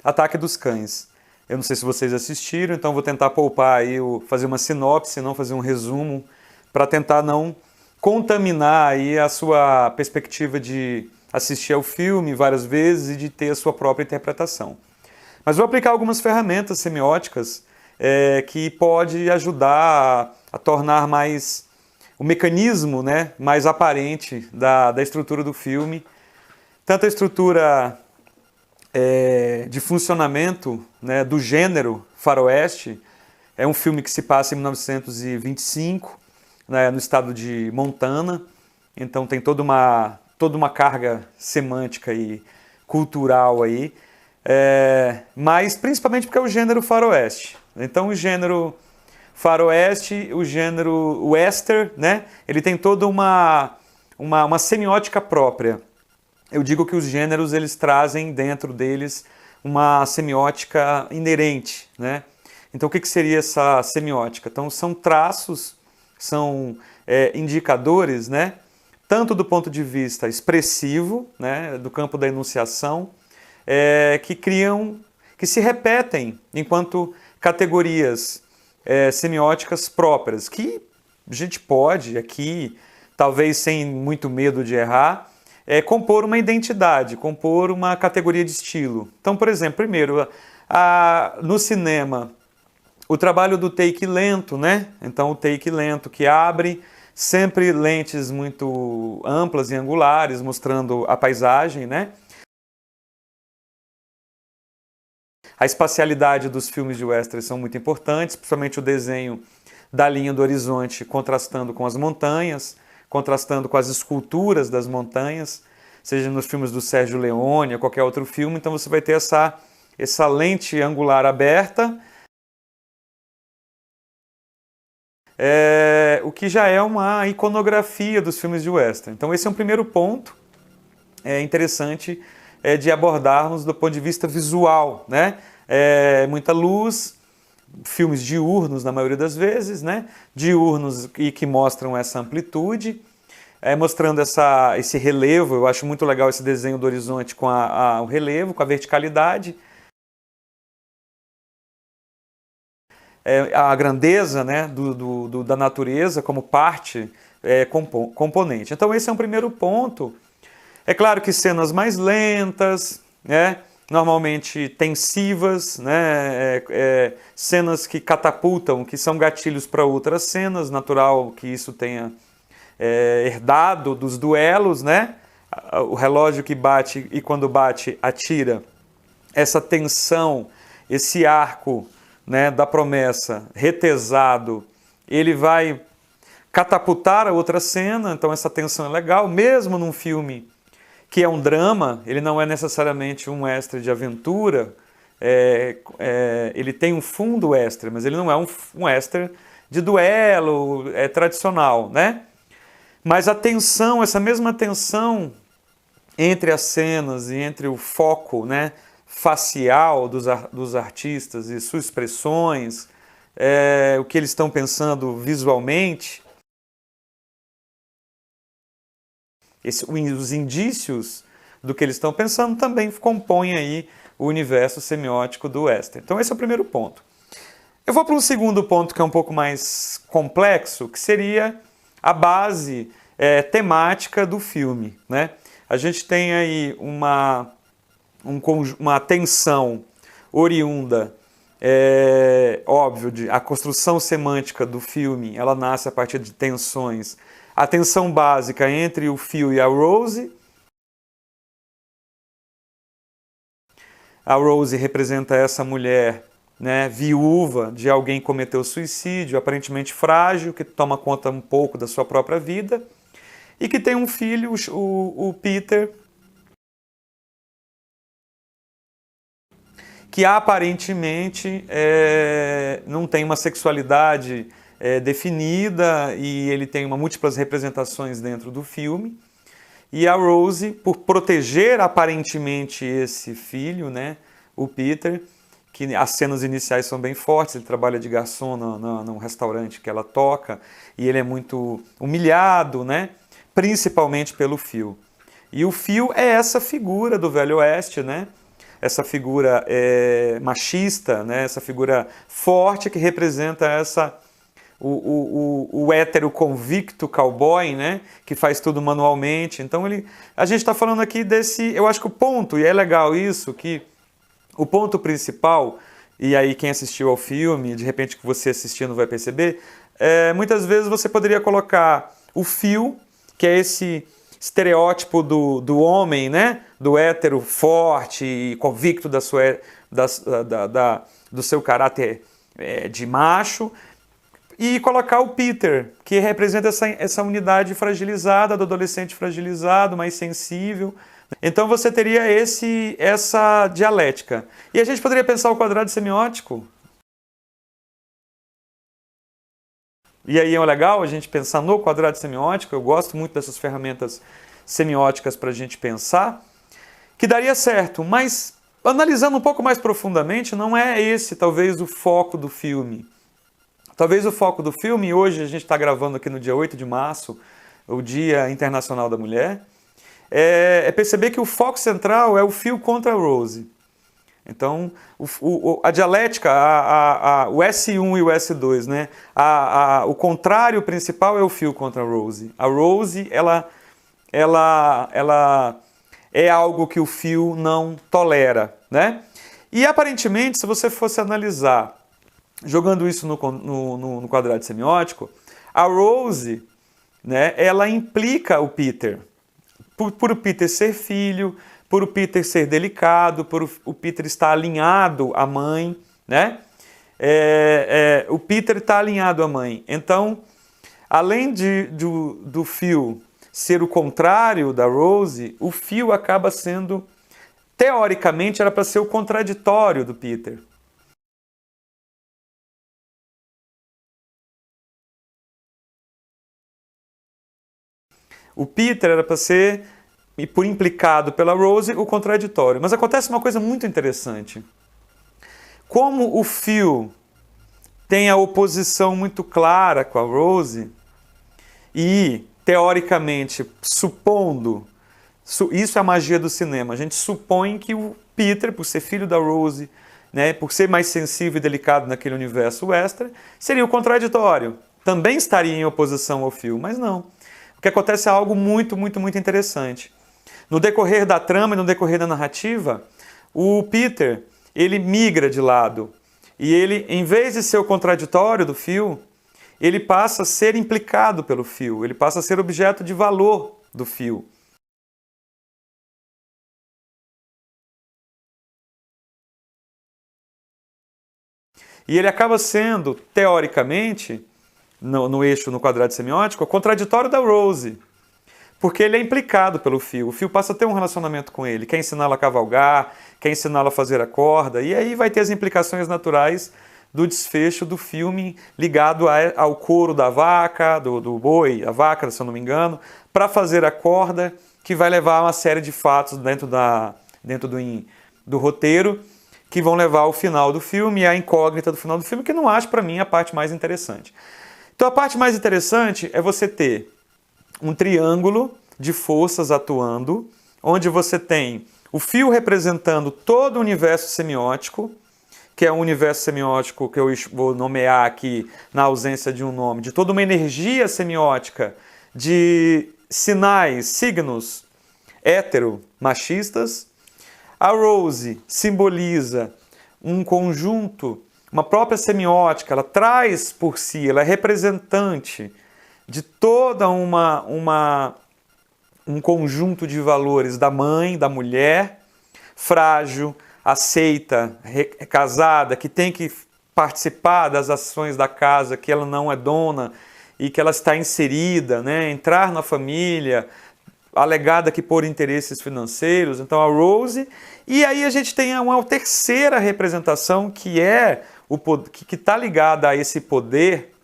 Ataque dos Cães. Eu não sei se vocês assistiram, então vou tentar poupar aí, fazer uma sinopse, não fazer um resumo, para tentar não contaminar aí a sua perspectiva de assistir ao filme várias vezes e de ter a sua própria interpretação. Mas vou aplicar algumas ferramentas semióticas que pode ajudar a tornar mais o mecanismo, né, mais aparente da estrutura do filme, tanto a estrutura de funcionamento, né, do gênero faroeste. É um filme que se passa em 1925, né, no estado de Montana, então tem toda uma carga semântica e cultural aí, mas principalmente porque é o gênero faroeste. Então o gênero faroeste, o gênero western, né, ele tem toda uma semiótica própria. Eu digo que os gêneros eles trazem dentro deles uma semiótica inerente, né? Então o que seria essa semiótica? Então são traços, são indicadores, né? Tanto do ponto de vista expressivo, né, do campo da enunciação, que se repetem enquanto categorias semióticas próprias, que a gente pode aqui, talvez sem muito medo de errar, compor uma identidade, compor uma categoria de estilo. Então, por exemplo, primeiro, no cinema, o trabalho do take lento, né? Então, o take lento que abre sempre lentes muito amplas e angulares, mostrando a paisagem, né? A espacialidade dos filmes de western são muito importantes, principalmente o desenho da linha do horizonte contrastando com as montanhas, contrastando com as esculturas das montanhas, seja nos filmes do Sérgio Leone ou qualquer outro filme. Então você vai ter essa lente angular aberta, o que já é uma iconografia dos filmes de western. Então esse é um primeiro ponto interessante de abordarmos do ponto de vista visual, né? Muita luz, filmes diurnos na maioria das vezes, né? Diurnos e que mostram essa amplitude, mostrando esse relevo. Eu acho muito legal esse desenho do horizonte com o relevo, com a verticalidade, a grandeza, né, da natureza como parte componente. Então esse é um primeiro ponto. É claro que cenas mais lentas, né, normalmente tensivas, né, cenas que catapultam, que são gatilhos para outras cenas, natural que isso tenha herdado dos duelos, né, o relógio que bate e quando bate atira, essa tensão, esse arco, né, da promessa retesado, ele vai catapultar a outra cena. Então essa tensão é legal, mesmo num filme que é um drama, ele não é necessariamente um western de aventura, ele tem um fundo western, mas ele não é um western de duelo tradicional, né? Mas a tensão, essa mesma tensão entre as cenas e entre o foco, né, facial dos artistas e suas expressões, o que eles estão pensando visualmente, os indícios do que eles estão pensando também compõem aí o universo semiótico do western. Então esse é o primeiro ponto. Eu vou para um segundo ponto que é um pouco mais complexo, que seria a base temática do filme, né? A gente tem aí uma tensão oriunda, óbvio, a construção semântica do filme, ela nasce a partir de tensões. A tensão básica entre o Phil e a Rose. A Rose representa essa mulher, né, viúva de alguém que cometeu suicídio, aparentemente frágil, que toma conta um pouco da sua própria vida e que tem um filho, o Peter, que aparentemente não tem uma sexualidade definida e ele tem múltiplas representações dentro do filme. E a Rose, por proteger aparentemente esse filho, né, o Peter, que as cenas iniciais são bem fortes, ele trabalha de garçom num restaurante que ela toca e ele é muito humilhado, né, principalmente pelo Phil. E o Phil é essa figura do Velho Oeste, né, essa figura machista, né? Essa figura forte que representa o hétero convicto cowboy, né? Que faz tudo manualmente. Então a gente está falando aqui desse, eu acho que o ponto, e é legal isso, que o ponto principal, e aí quem assistiu ao filme, de repente que você assistindo vai perceber, muitas vezes você poderia colocar o fio, que é esse estereótipo do homem, né? Do hétero forte e convicto do seu caráter de macho, e colocar o Peter, que representa essa unidade fragilizada, do adolescente fragilizado, mais sensível. Então você teria essa dialética. E a gente poderia pensar o quadrado semiótico. E aí é legal a gente pensar no quadrado semiótico. Eu gosto muito dessas ferramentas semióticas para a gente pensar, que daria certo, mas analisando um pouco mais profundamente, não é esse talvez o foco do filme. Talvez o foco do filme, hoje a gente está gravando aqui no dia 8 de março, o Dia Internacional da Mulher, é perceber que o foco central é o Phil contra a Rose. Então, a dialética, o S1 e o S2, né? O contrário principal é o Phil contra a Rose. A Rose, ela é algo que o Phil não tolera, né? E aparentemente, se você fosse analisar, jogando isso no quadrado semiótico, a Rose, né, ela implica o Peter. Por o Peter ser filho, por o Peter ser delicado, por o Peter estar alinhado à mãe, né? O Peter está alinhado à mãe. Então, além do Phil ser o contrário da Rose, o Phil acaba sendo, teoricamente, era para ser o contraditório do Peter. O Peter era para ser, e por implicado pela Rose, o contraditório. Mas acontece uma coisa muito interessante. Como o Phil tem a oposição muito clara com a Rose, e, teoricamente, supondo, isso é a magia do cinema, a gente supõe que o Peter, por ser filho da Rose, né, por ser mais sensível e delicado naquele universo western, seria o contraditório. Também estaria em oposição ao Phil, mas não. O que acontece é algo muito, muito, muito interessante. No decorrer da trama e no decorrer da narrativa, o Peter, ele migra de lado. E ele, em vez de ser o contraditório do Phil, ele passa a ser implicado pelo Phil, ele passa a ser objeto de valor do Phil. E ele acaba sendo, teoricamente, no quadrado semiótico, o contraditório da Rose. Porque ele é implicado pelo Phil. O Phil passa a ter um relacionamento com ele, quer ensiná-lo a cavalgar, quer ensiná-lo a fazer a corda, e aí vai ter as implicações naturais do desfecho do filme ligado ao couro da vaca, do boi, a vaca, se eu não me engano, para fazer a corda, que vai levar a uma série de fatos dentro do roteiro, que vão levar ao final do filme e à incógnita do final do filme, que não acho, para mim, a parte mais interessante. Então a parte mais interessante é você ter um triângulo de forças atuando, onde você tem o Phil representando todo o universo semiótico, que é um universo semiótico que eu vou nomear aqui, na ausência de um nome, de toda uma energia semiótica de sinais, signos hétero-machistas. A Rose simboliza um conjunto, uma própria semiótica, ela traz por si, ela é representante de toda um conjunto de valores da mãe, da mulher, frágil, aceita, casada, que tem que participar das ações da casa, que ela não é dona e que ela está inserida, né? Entrar na família, alegada que por interesses financeiros. Então a Rose, e aí a gente tem uma terceira representação que está ligada a esse poder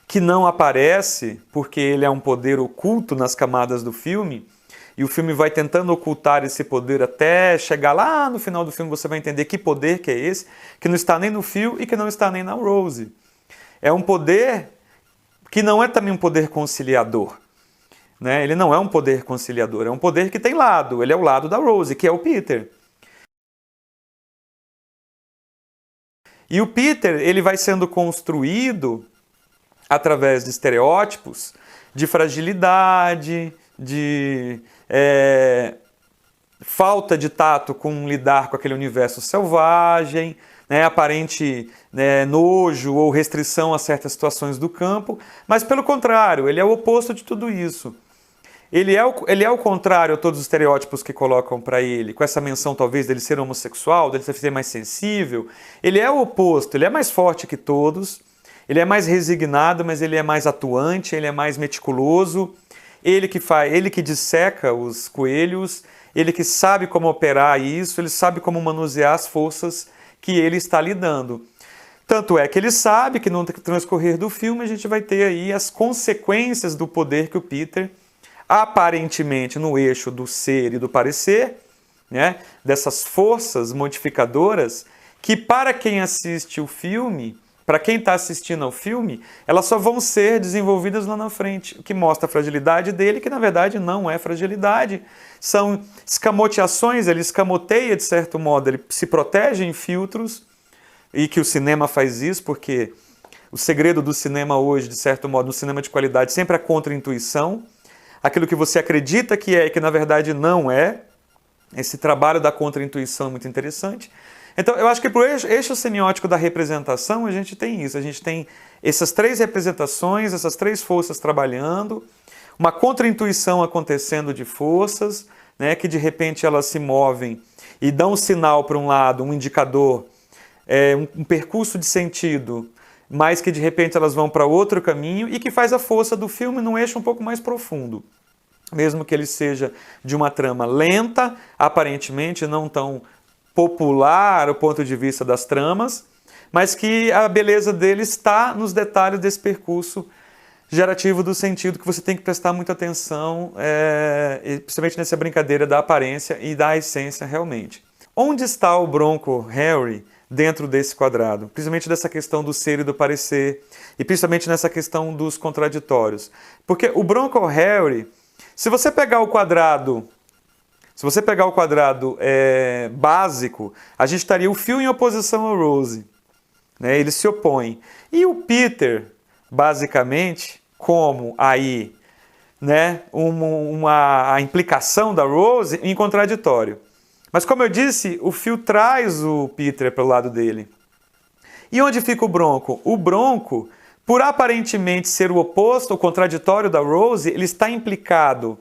que não aparece porque ele é um poder oculto nas camadas do filme, e o filme vai tentando ocultar esse poder até chegar lá no final do filme, você vai entender que poder que é esse, que não está nem no Phil e que não está nem na Rose. É um poder que não é também um poder conciliador. Né? Ele não é um poder conciliador, é um poder que tem lado, ele é o lado da Rose, que é o Peter. E o Peter, ele vai sendo construído através de estereótipos de fragilidade, de falta de tato com lidar com aquele universo selvagem, né, aparente nojo ou restrição a certas situações do campo, mas pelo contrário, ele é o oposto de tudo isso. Ele é o contrário a todos os estereótipos que colocam para ele, com essa menção talvez dele ser homossexual, dele ser mais sensível. Ele é o oposto, ele é mais forte que todos, ele é mais resignado, mas ele é mais atuante, ele é mais meticuloso, ele que disseca os coelhos, ele que sabe como operar isso, ele sabe como manusear as forças que ele está lidando. Tanto é que ele sabe que no transcorrer do filme a gente vai ter aí as consequências do poder que o Peter, aparentemente no eixo do ser e do parecer, né, dessas forças modificadoras, que para quem assiste o filme, para quem está assistindo ao filme, elas só vão ser desenvolvidas lá na frente, o que mostra a fragilidade dele, que na verdade não é fragilidade. São escamoteações, ele escamoteia de certo modo, ele se protege em filtros, e que o cinema faz isso, porque o segredo do cinema hoje, de certo modo, no cinema de qualidade, sempre é a contra-intuição, aquilo que você acredita que é e que na verdade não é. Esse trabalho da contra-intuição é muito interessante. Então, eu acho que para o eixo semiótico da representação, a gente tem isso. A gente tem essas três representações, essas três forças trabalhando, uma contra-intuição acontecendo de forças, né, que de repente elas se movem e dão um sinal para um lado, um indicador, um percurso de sentido, mas que de repente elas vão para outro caminho e que faz a força do filme num eixo um pouco mais profundo. Mesmo que ele seja de uma trama lenta, aparentemente não tão popular do ponto de vista das tramas, mas que a beleza dele está nos detalhes desse percurso gerativo do sentido, que você tem que prestar muita atenção, principalmente nessa brincadeira da aparência e da essência realmente. Onde está o Bronco Harry dentro desse quadrado? Principalmente dessa questão do ser e do parecer, e principalmente nessa questão dos contraditórios. Porque o Bronco Harry, se você pegar o quadrado básico, a gente estaria o Phil em oposição ao Rose, né? Eles se opõem. E o Peter, basicamente, como aí, né, a implicação da Rose em contraditório. Mas como eu disse, o Phil traz o Peter para o lado dele. E onde fica o Bronco? O Bronco, por aparentemente ser o oposto, o contraditório da Rose, ele está implicado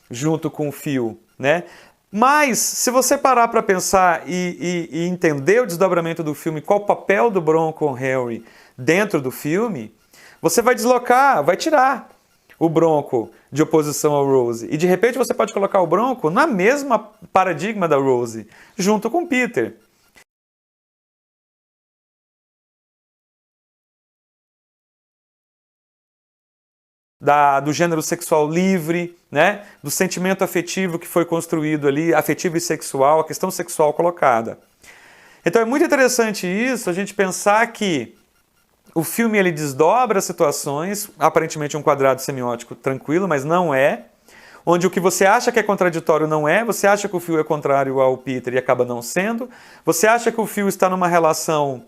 junto com o Phil, né? Mas, se você parar para pensar e entender o desdobramento do filme, qual o papel do Bronco Harry dentro do filme, você vai deslocar, vai tirar o Bronco de oposição ao Rose. E de repente você pode colocar o Bronco na mesma paradigma da Rose, junto com o Peter. Do gênero sexual livre, né? Do sentimento afetivo que foi construído ali, afetivo e sexual, a questão sexual colocada. Então é muito interessante isso, a gente pensar que o filme ele desdobra situações, aparentemente um quadrado semiótico tranquilo, mas não é, onde o que você acha que é contraditório não é, você acha que o Phil é contrário ao Peter e acaba não sendo, você acha que o Phil está numa relação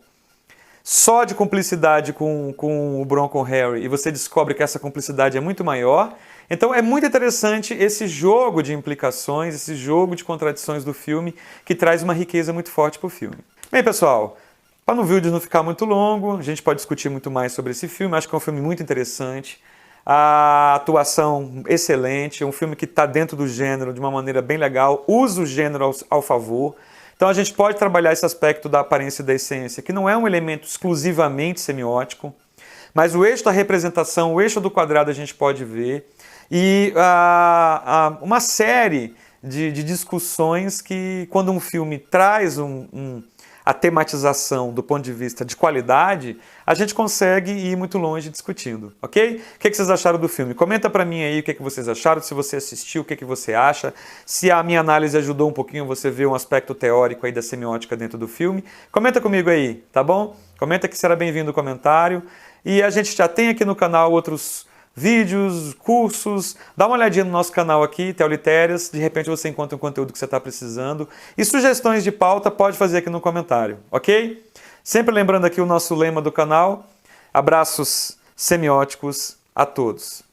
só de cumplicidade com o Bronco Harry e você descobre que essa cumplicidade é muito maior. Então é muito interessante esse jogo de implicações, esse jogo de contradições do filme que traz uma riqueza muito forte para o filme. Bem, pessoal, para o vídeo não ficar muito longo, a gente pode discutir muito mais sobre esse filme, acho que é um filme muito interessante. A atuação excelente, é um filme que está dentro do gênero de uma maneira bem legal, usa o gênero ao favor. Então a gente pode trabalhar esse aspecto da aparência e da essência, que não é um elemento exclusivamente semiótico, mas o eixo da representação, o eixo do quadrado a gente pode ver, e uma série de discussões que, quando um filme traz a tematização do ponto de vista de qualidade, a gente consegue ir muito longe discutindo, ok? O que vocês acharam do filme? Comenta pra mim aí o que vocês acharam, se você assistiu, o que você acha, se a minha análise ajudou um pouquinho você ver um aspecto teórico aí da semiótica dentro do filme. Comenta comigo aí, tá bom? Comenta que será bem-vindo o comentário. E a gente já tem aqui no canal outros vídeos, cursos, dá uma olhadinha no nosso canal aqui, Teolitérias, de repente você encontra um conteúdo que você está precisando. E sugestões de pauta pode fazer aqui no comentário, ok? Sempre lembrando aqui o nosso lema do canal, abraços semióticos a todos.